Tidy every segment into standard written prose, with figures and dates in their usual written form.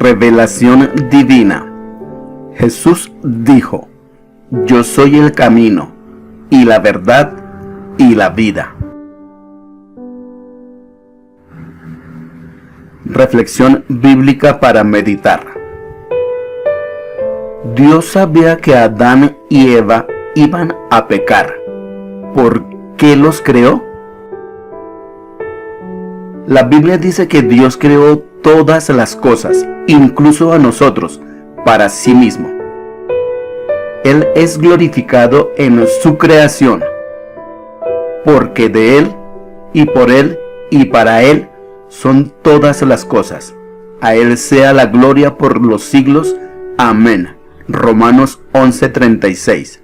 Revelación divina. Jesús dijo: Yo soy el camino, y la verdad, y la vida. Reflexión bíblica para meditar. Dios sabía que Adán y Eva iban a pecar. ¿Por qué los creó? La Biblia dice que Dios creó todas las cosas, incluso a nosotros, para sí mismo. Él es glorificado en su creación, porque de Él, y por Él, y para Él, son todas las cosas. A Él sea la gloria por los siglos. Amén. Romanos 11:36.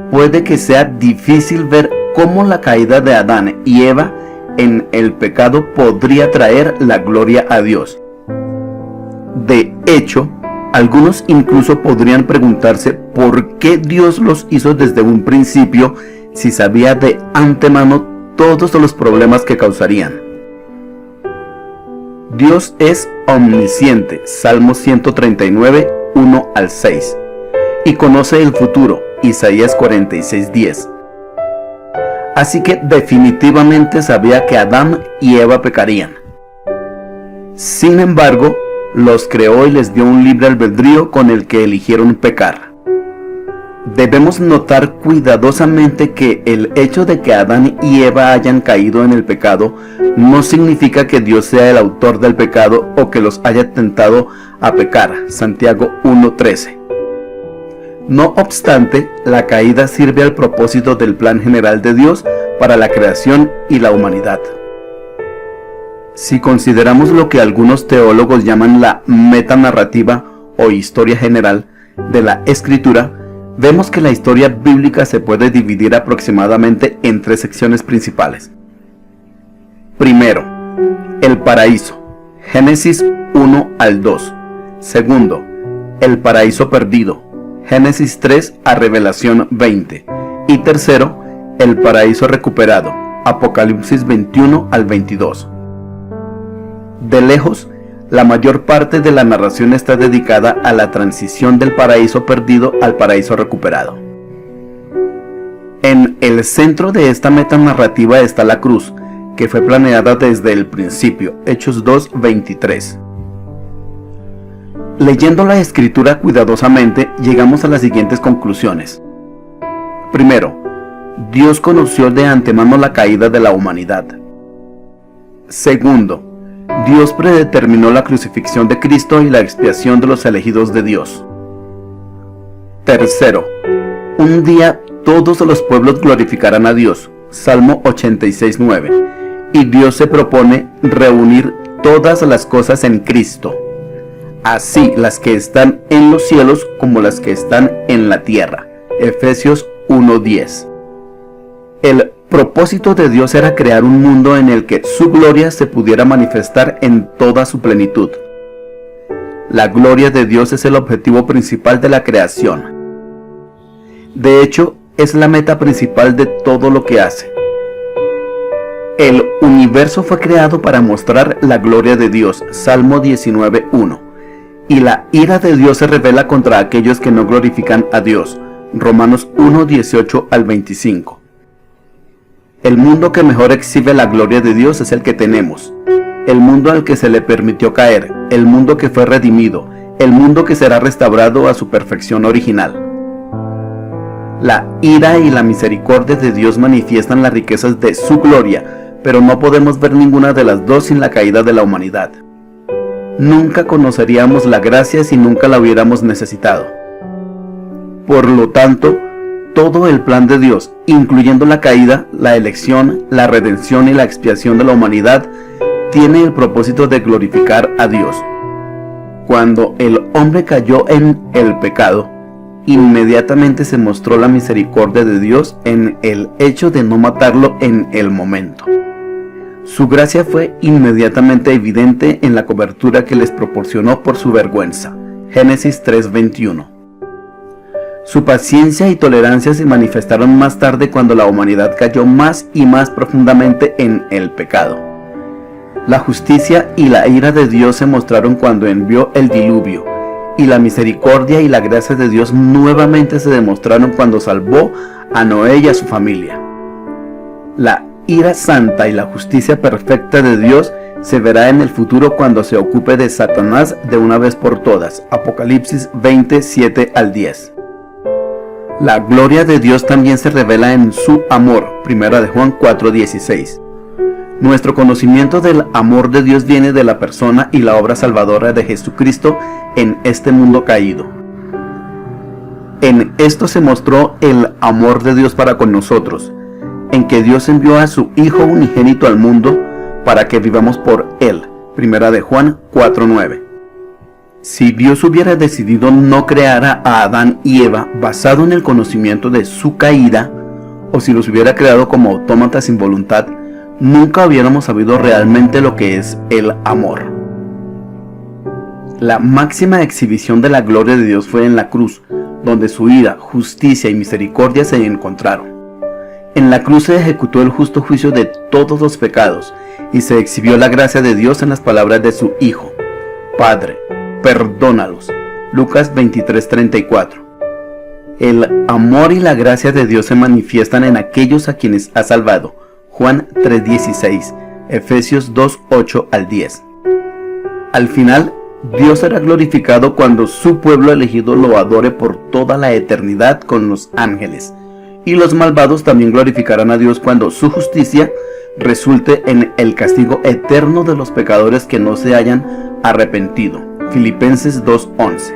Puede que sea difícil ver cómo la caída de Adán y Eva en el pecado podría traer la gloria a Dios. De hecho, algunos incluso podrían preguntarse por qué Dios los hizo desde un principio si sabía de antemano todos los problemas que causarían. Dios es omnisciente, Salmo 139, 1 al 6, y conoce el futuro, Isaías 46:10. Así que definitivamente sabía que Adán y Eva pecarían. Sin embargo, los creó y les dio un libre albedrío con el que eligieron pecar. Debemos notar cuidadosamente que el hecho de que Adán y Eva hayan caído en el pecado no significa que Dios sea el autor del pecado o que los haya tentado a pecar. Santiago 1:13. No obstante, la caída sirve al propósito del plan general de Dios para la creación y la humanidad. Si consideramos lo que algunos teólogos llaman la metanarrativa o historia general de la Escritura, vemos que la historia bíblica se puede dividir aproximadamente en tres secciones principales. Primero, el paraíso, Génesis 1 al 2. Segundo, el paraíso perdido, Génesis 3 a Revelación 20. Y tercero, el paraíso recuperado, Apocalipsis 21 al 22. De lejos, la mayor parte de la narración está dedicada a la transición del paraíso perdido al paraíso recuperado. En el centro de esta metanarrativa está la cruz, que fue planeada desde el principio, Hechos 2:23. Leyendo la escritura cuidadosamente, llegamos a las siguientes conclusiones. Primero, Dios conoció de antemano la caída de la humanidad. Segundo, Dios predeterminó la crucifixión de Cristo y la expiación de los elegidos de Dios. Tercero, un día todos los pueblos glorificarán a Dios. Salmo 86:9. Y Dios se propone reunir todas las cosas en Cristo, así las que están en los cielos como las que están en la tierra. Efesios 1:10. El propósito de Dios era crear un mundo en el que su gloria se pudiera manifestar en toda su plenitud. La gloria de Dios es el objetivo principal de la creación. De hecho, es la meta principal de todo lo que hace. El universo fue creado para mostrar la gloria de Dios. Salmo 19:1. Y la ira de Dios se revela contra aquellos que no glorifican a Dios. Romanos 1:18 al 25. El mundo que mejor exhibe la gloria de Dios es el que tenemos. El mundo al que se le permitió caer, el mundo que fue redimido, el mundo que será restaurado a su perfección original. La ira y la misericordia de Dios manifiestan las riquezas de su gloria, pero no podemos ver ninguna de las dos sin la caída de la humanidad. Nunca conoceríamos la gracia si nunca la hubiéramos necesitado. Por lo tanto, todo el plan de Dios, incluyendo la caída, la elección, la redención y la expiación de la humanidad, tiene el propósito de glorificar a Dios. Cuando el hombre cayó en el pecado, inmediatamente se mostró la misericordia de Dios en el hecho de no matarlo en el momento. Su gracia fue inmediatamente evidente en la cobertura que les proporcionó por su vergüenza. Génesis 3:21. Su paciencia y tolerancia se manifestaron más tarde cuando la humanidad cayó más y más profundamente en el pecado. La justicia y la ira de Dios se mostraron cuando envió el diluvio, y la misericordia y la gracia de Dios nuevamente se demostraron cuando salvó a Noé y a su familia. La ira santa y la justicia perfecta de Dios se verá en el futuro cuando se ocupe de Satanás de una vez por todas. Apocalipsis 27 al 10. La gloria de Dios también se revela en su amor. Primera de Juan 4:16. Nuestro conocimiento del amor de Dios viene de la persona y la obra salvadora de Jesucristo en este mundo caído. En esto se mostró el amor de Dios para con nosotros, en que Dios envió a su Hijo unigénito al mundo para que vivamos por Él. Primera de Juan 4:9. Si Dios hubiera decidido no crear a Adán y Eva basado en el conocimiento de su caída, o si los hubiera creado como autómatas sin voluntad, nunca hubiéramos sabido realmente lo que es el amor. La máxima exhibición de la gloria de Dios fue en la cruz, donde su ira, justicia y misericordia se encontraron. En la cruz se ejecutó el justo juicio de todos los pecados, y se exhibió la gracia de Dios en las palabras de su Hijo: Padre, perdónalos. Lucas 23:34. El amor y la gracia de Dios se manifiestan en aquellos a quienes ha salvado. Juan 3:16, Efesios 2:8 al 10. Al final, Dios será glorificado cuando su pueblo elegido lo adore por toda la eternidad con los ángeles. Y los malvados también glorificarán a Dios cuando su justicia resulte en el castigo eterno de los pecadores que no se hayan arrepentido. Filipenses 2:11.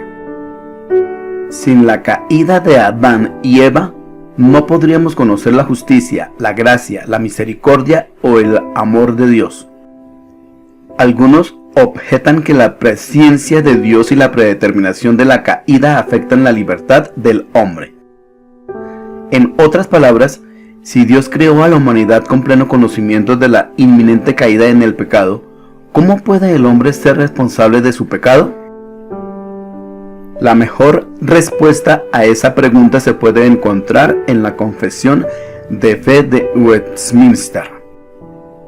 Sin la caída de Adán y Eva, no podríamos conocer la justicia, la gracia, la misericordia o el amor de Dios. Algunos objetan que la presciencia de Dios y la predeterminación de la caída afectan la libertad del hombre. En otras palabras, si Dios creó a la humanidad con pleno conocimiento de la inminente caída en el pecado, ¿cómo puede el hombre ser responsable de su pecado? La mejor respuesta a esa pregunta se puede encontrar en la Confesión de Fe de Westminster.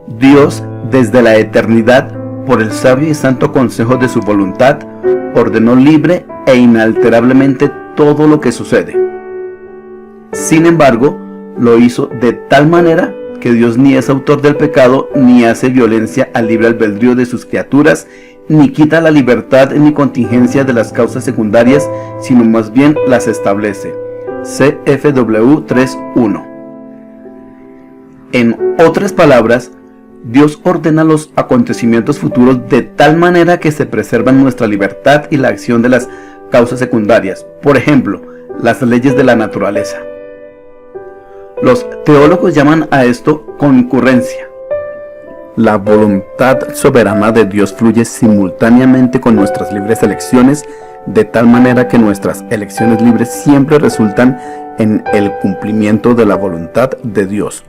Dios, desde la eternidad, por el sabio y santo consejo de su voluntad, ordenó libre e inalterablemente todo lo que sucede. Sin embargo, lo hizo de tal manera que Dios ni es autor del pecado, ni hace violencia al libre albedrío de sus criaturas, ni quita la libertad ni contingencia de las causas secundarias, sino más bien las establece. CFW 3:1. En otras palabras, Dios ordena los acontecimientos futuros de tal manera que se preservan nuestra libertad y la acción de las causas secundarias, por ejemplo, las leyes de la naturaleza. Los teólogos llaman a esto concurrencia. La voluntad soberana de Dios fluye simultáneamente con nuestras libres elecciones, de tal manera que nuestras elecciones libres siempre resultan en el cumplimiento de la voluntad de Dios.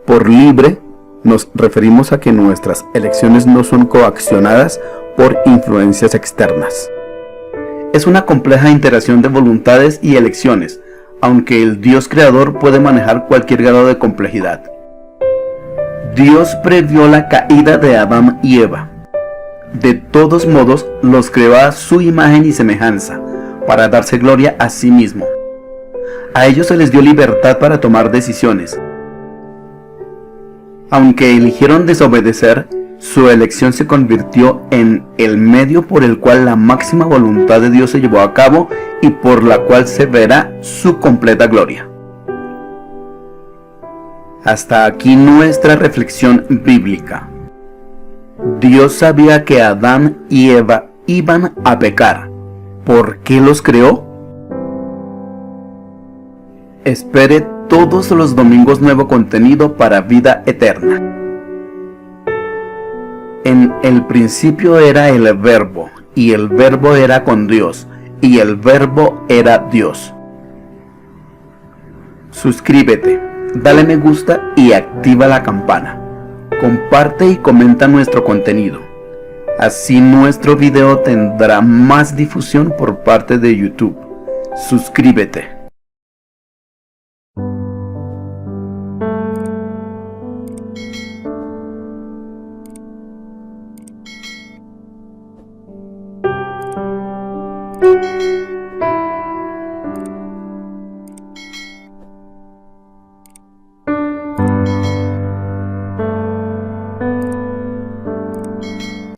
Por libre nos referimos a que nuestras elecciones no son coaccionadas por influencias externas. Es una compleja interacción de voluntades y elecciones, aunque el Dios creador puede manejar cualquier grado de complejidad. Dios previó la caída de Adán y Eva. De todos modos, los creó a su imagen y semejanza, para darse gloria a sí mismo. A ellos se les dio libertad para tomar decisiones. Aunque eligieron desobedecer, su elección se convirtió en el medio por el cual la máxima voluntad de Dios se llevó a cabo y por la cual se verá su completa gloria. Hasta aquí nuestra reflexión bíblica. Dios sabía que Adán y Eva iban a pecar. ¿Por qué los creó? Espere todos los domingos nuevo contenido para vida eterna. En el principio era el Verbo, y el Verbo era con Dios, y el Verbo era Dios. Suscríbete, dale me gusta y activa la campana. Comparte y comenta nuestro contenido. Así nuestro video tendrá más difusión por parte de YouTube. Suscríbete.